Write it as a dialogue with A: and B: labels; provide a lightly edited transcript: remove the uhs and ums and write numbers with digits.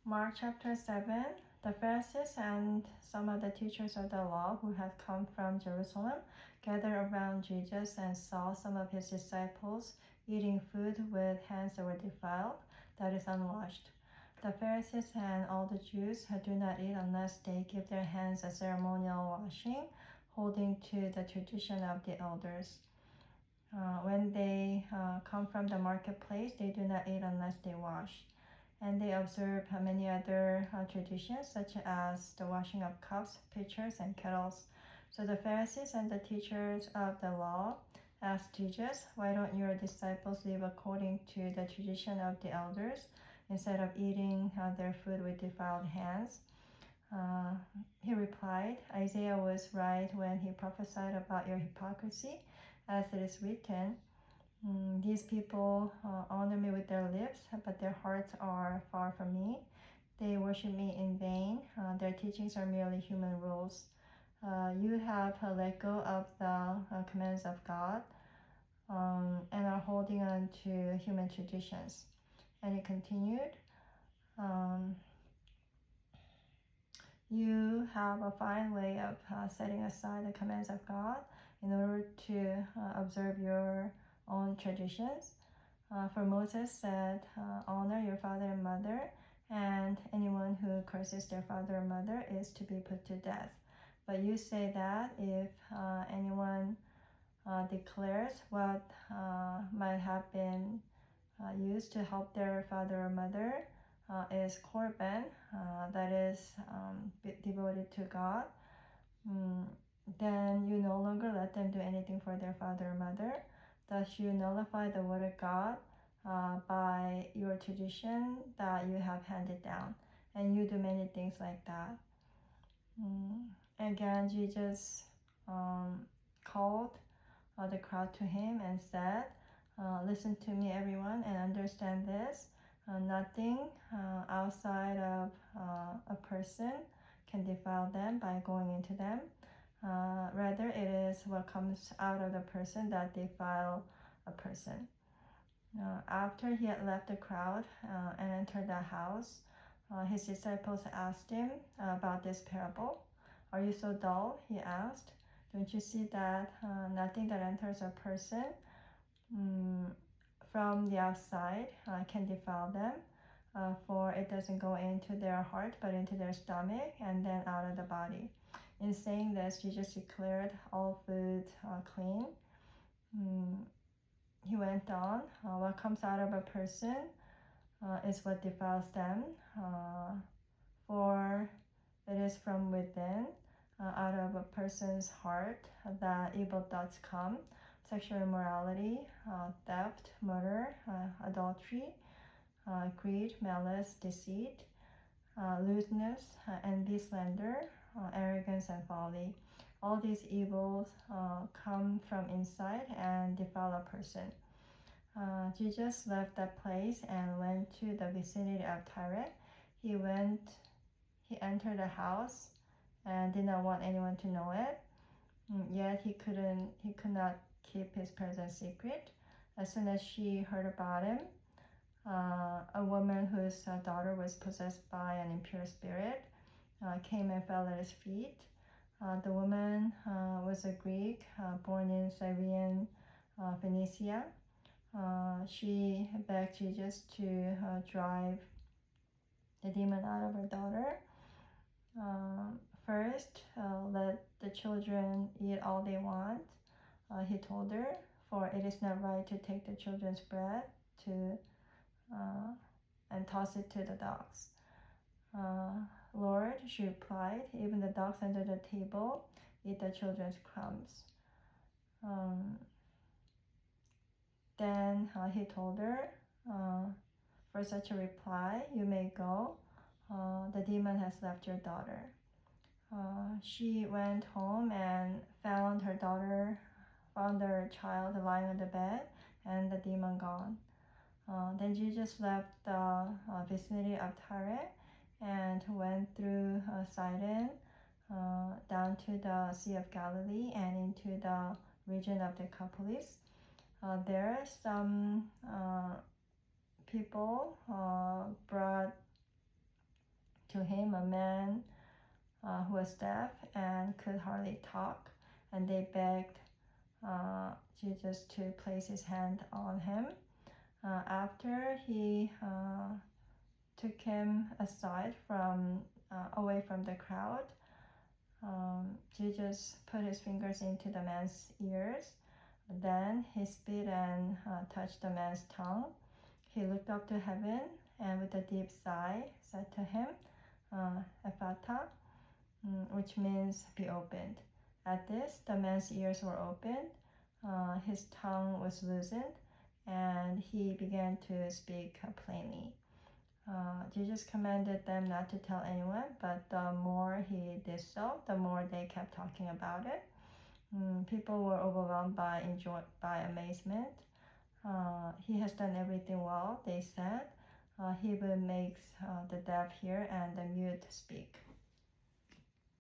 A: Mark chapter 7. The Pharisees and some of the teachers of the law who had come from Jerusalem gathered around Jesus and saw some of his disciples eating food with hands that were defiled, that is, unwashed. The Pharisees and all the Jews do not eat unless they give their hands a ceremonial washing, holding to the tradition of the elders. When they come from the marketplace, they do not eat unless they wash. And they observe many other traditions, such as the washing of cups, pitchers, and kettles. So the Pharisees and the teachers of the law asked Jesus, "Why don't your disciples live according to the tradition of the elders instead of eating their food with defiled hands?" He replied, "Isaiah was right when he prophesied about your hypocrisy, as it is written, these people honor me with their lips, but their hearts are far from me. They worship me in vain. Their teachings are merely human rules. You have let go of the commands of God and are holding on to human traditions." And he continued, "You have a fine way of setting aside the commands of God in order to observe your own traditions. For Moses said, honor your father and mother, and anyone who curses their father or mother is to be put to death. But you say that if anyone declares what might have been used to help their father or mother is korban, that is devoted to God, then you no longer let them do anything for their father or mother. Thus you nullify the word of God by your tradition that you have handed down, and you do many things like that." Again, Jesus called the crowd to him and said, "Listen to me, everyone, and understand this. Nothing outside of a person can defile them by going into them. Rather, it is what comes out of the person that defile a person." After he had left the crowd and entered the house, his disciples asked him about this parable. "Are you so dull?" he asked. "Don't you see that nothing that enters a person from the outside can defile them? For it doesn't go into their heart, but into their stomach, and then out of the body." In saying this, Jesus declared all food clean. He went on, "What comes out of a person is what defiles them, for it is from within, out of a person's heart, that evil thoughts come: sexual immorality, theft, murder, adultery, greed, malice, deceit, lewdness, envy, slander, arrogance, and folly. All these evils come from inside and defile a person." Jesus left that place and went to the vicinity of Tyre. He entered the house and did not want anyone to know it. Yet he could not keep his presence secret. As soon as she heard about him, a woman whose daughter was possessed by an impure spirit came and fell at his feet. The woman was a Greek born in Syrian Phoenicia. She begged Jesus to drive the demon out of her daughter. First, let the children eat all they want, he told her, "for it is not right to take the children's bread and toss it to the dogs." "Lord," she replied, "even the dogs under the table eat the children's crumbs." Then he told her, "For such a reply, you may go. The demon has left your daughter." She went home and found her child lying on the bed and the demon gone. Then Jesus left the vicinity of Tyre and went through Sidon down to the Sea of Galilee and into the region of Decapolis. There some people brought to him a man who was deaf and could hardly talk, and they begged Jesus to place his hand on him. After he took him aside away from the crowd, Jesus put his fingers into the man's ears. Then he spit and touched the man's tongue. He looked up to heaven and with a deep sigh said to him, Ephata, which means be opened. At this, the man's ears were opened, his tongue was loosened, and he began to speak plainly. Jesus commanded them not to tell anyone, but the more he did so, the more they kept talking about it. People were overwhelmed by amazement. He has done everything well, they said. He even makes the deaf hear and the mute speak.